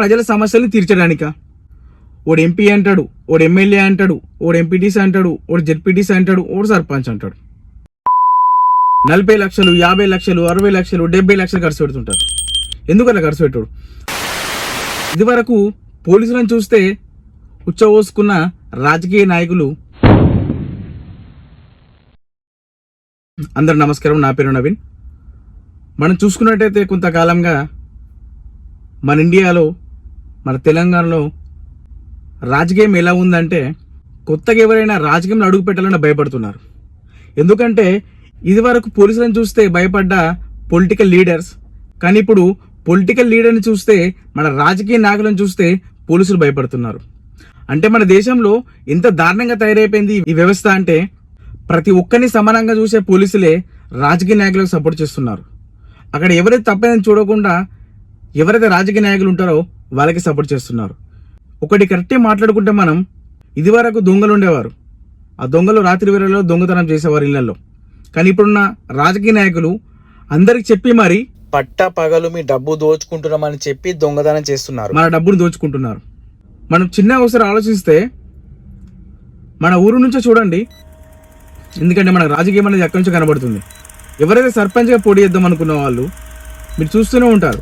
ప్రజల సమస్యలను తీర్చడానిక? ఓడు ఎంపీ అంటాడు, ఓడు ఎమ్మెల్యే అంటాడు, ఓడు ఎంపీటీసీ అంటాడు, ఓడు జెడ్పీటీసీ అంటాడు, ఓడు సర్పంచ్ అంటాడు. 40 లక్షలు, 50 లక్షలు, 60 లక్షలు, 70 లక్షలు ఖర్చు పెడుతుంటారు. ఎందుకు అలా ఖర్చు పెట్టాడు? ఇది వరకు పోలీసులను చూస్తే ఉచ్చబోసుకున్న రాజకీయ నాయకులు. అందరు నమస్కారం, నా పేరు నవీన్. మనం చూసుకున్నట్టయితే కొంతకాలంగా మన ఇండియాలో, మన తెలంగాణలో రాజకీయం ఎలా ఉందంటే, కొత్తగా ఎవరైనా రాజకీయంలో అడుగు పెట్టాలని భయపడుతున్నారు. ఎందుకంటే ఇది వరకు పోలీసులను చూస్తే భయపడ్డ పొలిటికల్ లీడర్స్, కానీ ఇప్పుడు పొలిటికల్ లీడర్ని చూస్తే, మన రాజకీయ నాయకులను చూస్తే పోలీసులు భయపడుతున్నారు. అంటే మన దేశంలో ఎంత దారుణంగా తయారైపోయింది ఈ వ్యవస్థ అంటే, ప్రతి ఒక్కరిని సమానంగా చూసే పోలీసులే రాజకీయ నాయకులకు సపోర్ట్ చేస్తున్నారు. అక్కడ ఎవరైతే తప్పని చూడకుండా ఎవరైతే రాజకీయ నాయకులు ఉంటారో వాళ్ళకి సపోర్ట్ చేస్తున్నారు. ఒకటి కరెక్టే మాట్లాడుకుంటే, మనం ఇది వరకు దొంగలు ఉండేవారు. ఆ దొంగలు రాత్రి వేళల్లో దొంగతనం చేసేవారు ఇళ్లలో. కానీ ఇప్పుడున్న రాజకీయ నాయకులు అందరికి చెప్పి మరి పట్టా పగలు మీ డబ్బు దోచుకుంటున్నామని చెప్పి దొంగతనం చేస్తున్నారు, మన డబ్బును దోచుకుంటున్నారు. మనం చిన్న ఒకసారి ఆలోచిస్తే మన ఊరు నుంచే చూడండి. ఎందుకంటే మన రాజకీయం అనేది ఎక్కడి నుంచో కనబడుతుంది. ఎవరైతే సర్పంచ్గా పోటీ చేద్దాం అనుకున్న వాళ్ళు మీరు చూస్తూనే ఉంటారు.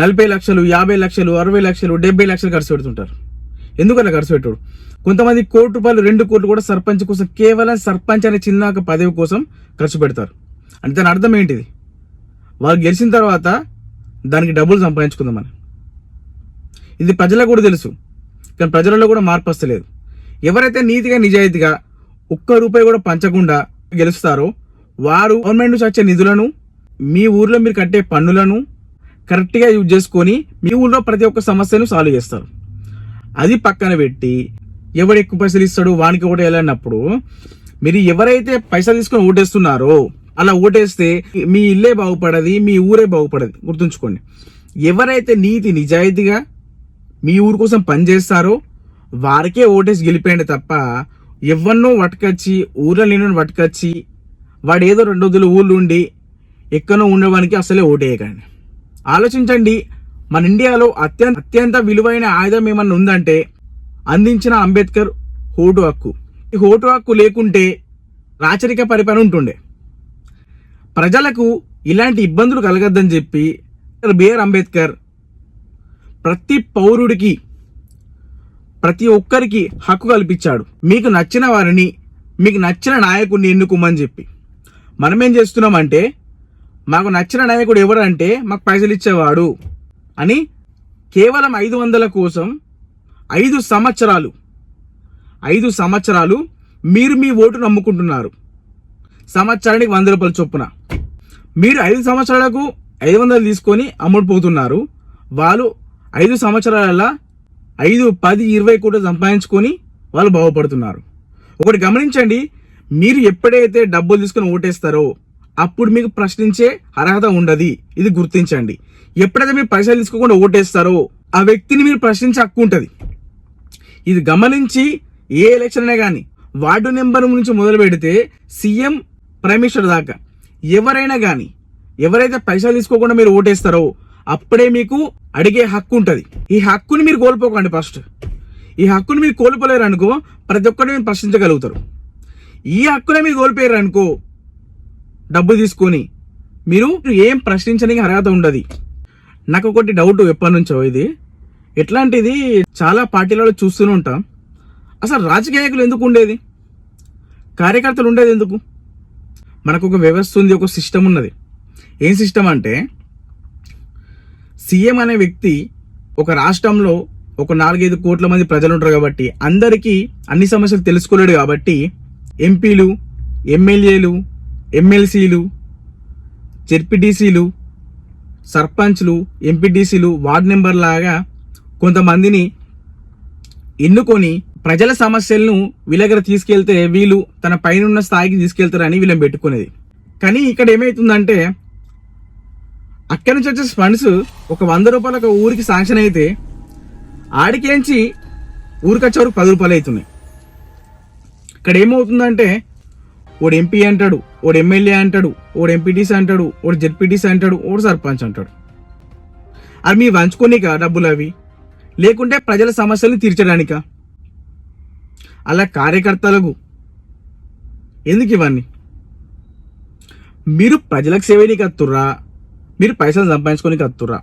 40 లక్షలు, 50 లక్షలు, 60 లక్షలు, 70 లక్షలు ఖర్చు పెడుతుంటారు. ఎందుకు అలా ఖర్చు పెట్టాడు? కొంతమంది ₹1 కోటి, 2 కోట్లు కూడా సర్పంచ్ కోసం, కేవలం సర్పంచ్ అనే చిన్న పదవి కోసం ఖర్చు పెడతారు. అంటే దాని అర్థం ఏంటిది? వాళ్ళు గెలిచిన తర్వాత దానికి డబ్బులు సంపాదించుకుందామని. ఇది ప్రజలకు కూడా తెలుసు, కానీ ప్రజలలో కూడా మార్పు వస్తలేదు. ఎవరైతే నీతిగా నిజాయితీగా ₹1 కూడా పంచకుండా గెలుస్తారో వారు గవర్నమెంట్ నుంచి వచ్చే నిధులను, మీ ఊర్లో మీరు కట్టే పన్నులను కరెక్ట్గా యూజ్ చేసుకొని మీ ఊళ్ళో ప్రతి ఒక్క సమస్యను సాల్వ్ చేస్తారు. అది పక్కన పెట్టి ఎవడు ఎక్కువ పైసలు ఇస్తాడు వానికి ఓటు వేయాలన్నప్పుడు, మీరు ఎవరైతే పైసలు తీసుకొని ఓటేస్తున్నారో అలా ఓటేస్తే మీ ఇల్లే బాగుపడది, మీ ఊరే బాగుపడది. గుర్తుంచుకోండి. ఎవరైతే నీతి నిజాయితీగా మీ ఊరు కోసం పనిచేస్తారో వారికే ఓటేసి గెలిపేయండి తప్ప, ఎవరినో వటకొచ్చి, ఊర్లో లేని వటకొచ్చి వాడు ఏదో 2 రోజులు ఊళ్ళు ఉండి ఎక్కడో ఉండేవానికి అసలే ఓటేయకండి. ఆలోచించండి. మన ఇండియాలో అత్యంత విలువైన ఆయుధం ఏమన్నా ఉందంటే అందించిన అంబేద్కర్ ఓటు హక్కు. ఈ ఓటు హక్కు లేకుంటే రాచరిక పరిపాలన ఉంటుండే. ప్రజలకు ఇలాంటి ఇబ్బందులు కలగద్దని చెప్పి బిఆర్ అంబేద్కర్ ప్రతి పౌరుడికి, ప్రతి ఒక్కరికి హక్కు కల్పించాడు. మీకు నచ్చిన వారిని, మీకు నచ్చిన నాయకుడిని ఎన్నుకోమని చెప్పి. మనమేం చేస్తున్నామంటే, మాకు నచ్చిన నాయకుడు ఎవరు అంటే మాకు పైసలు ఇచ్చేవాడు అని కేవలం 500 కోసం 5 సంవత్సరాలు మీరు మీ ఓటు నమ్ముకుంటున్నారు. సంవత్సరానికి ₹100 చొప్పున మీరు 5 సంవత్సరాలకు 500 తీసుకొని అమ్ముడుపోతున్నారు. వాళ్ళు 5 సంవత్సరాల 5, 10, 20 కోట్లు సంపాదించుకొని వాళ్ళు బాగుపడుతున్నారు. ఒకటి గమనించండి, మీరు ఎప్పుడైతే డబ్బులు తీసుకొని ఓటేస్తారో అప్పుడు మీకు ప్రశ్నించే అర్హత ఉండదు. ఇది గుర్తించండి. ఎప్పుడైతే మీరు పైసలు తీసుకోకుండా ఓటేస్తారో ఆ వ్యక్తిని మీరు ప్రశ్నించే హక్కు ఉంటుంది. ఇది గమనించి ఏ ఎలక్షన్ అయినా కానీ, వార్డు నెంబర్ నుంచి మొదలు పెడితే సీఎం, ప్రైమ్ మినిస్టర్ దాకా ఎవరైనా కానీ, ఎవరైతే పైసలు తీసుకోకుండా మీరు ఓటేస్తారో అప్పుడే మీకు అడిగే హక్కు ఉంటుంది. ఈ హక్కుని మీరు కోల్పోకండి. ఫస్ట్ ఈ హక్కుని మీరు కోల్పోలేరు అనుకో, ప్రతి ఒక్కరిని మీరు ప్రశ్నించగలుగుతారు. ఈ హక్కునే మీరు కోల్పోయారు అనుకో, డబ్బు తీసుకొని మీరు ఏం ప్రశ్నించడానికి అర్హత ఉండదు. నాకు ఒకటి డౌట్ ఎప్పటి నుంచో, ఇది ఎట్లాంటిది చాలా పార్టీలలో చూస్తూనే ఉంటాం. అసలు రాజకీయ నాయకులు ఎందుకు ఉండేది? కార్యకర్తలు ఉండేది ఎందుకు? మనకు ఒక వ్యవస్థ ఉంది, ఒక సిస్టమ్ ఉన్నది. ఏం సిస్టమ్ అంటే, సీఎం అనే వ్యక్తి ఒక రాష్ట్రంలో ఒక 4-5 కోట్ల మంది ప్రజలు ఉంటారు కాబట్టి అందరికీ అన్ని సమస్యలు తెలుసుకోలేడు. కాబట్టి ఎంపీలు, ఎమ్మెల్యేలు, ఎమ్మెల్సీలు, జెడ్పీటీసీలు, సర్పంచ్లు, ఎంపీటీసీలు, వార్డు మెంబర్ లాగా కొంతమందిని ఎన్నుకొని ప్రజల సమస్యలను వీళ్ళ దగ్గర తీసుకెళ్తే వీళ్ళు తన పైన స్థాయికి తీసుకెళ్తారని వీళ్ళని పెట్టుకునేది. కానీ ఇక్కడ ఏమవుతుందంటే, అక్కడి నుంచి వచ్చే ఫండ్స్ ఒక ₹100 ఒక ఊరికి శాంక్షన్ అయితే ఆడికేంచి ఊరికి వచ్చే వరకు ₹10 అవుతున్నాయి. ఇక్కడ ఏమవుతుందంటే, ఓడు ఎంపీ అంటాడు, ఓడు ఎమ్మెల్యే అంటాడు, ఓడు ఎంపీటీసీ అంటాడు, ఓడు జెడ్పీటీసీ అంటాడు, ఓడు సర్పంచ్ అంటాడు. అది మీ వంచుకోనిక డబ్బులు అవి లేకుంటే ప్రజల సమస్యలను తీర్చడానికా? అలా కార్యకర్తలకు ఎందుకు ఇవన్నీ? మీరు ప్రజలకు సేవనికి వస్తుర్రా, మీరు పైసలు సంపాదించుకోనికి వస్తుర్రా?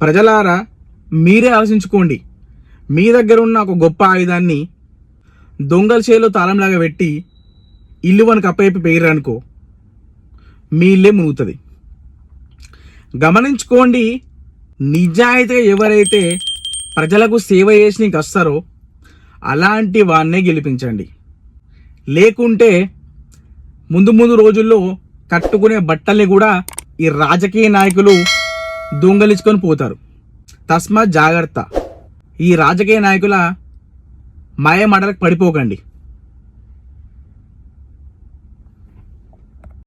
ప్రజలారా మీరే ఆలోచించుకోండి. మీ దగ్గర ఉన్న ఒక గొప్ప ఆయుధాన్ని దొంగల చేలో తాళంలాగా పెట్టి ఇల్లు వనకు అప్పయ్యి పెగిరనుకో, మీ ఇల్లే మునుగుతుంది. గమనించుకోండి, నిజాయితీగా ఎవరైతే ప్రజలకు సేవ చేసి వస్తారో అలాంటి వాన్నే గెలిపించండి. లేకుంటే ముందు ముందు రోజుల్లో కట్టుకునే బట్టల్ని కూడా ఈ రాజకీయ నాయకులు దొంగలించుకొని పోతారు. తస్మాత్ జాగ్రత్త. ఈ రాజకీయ నాయకుల మాయమాటలకు పడిపోకండి.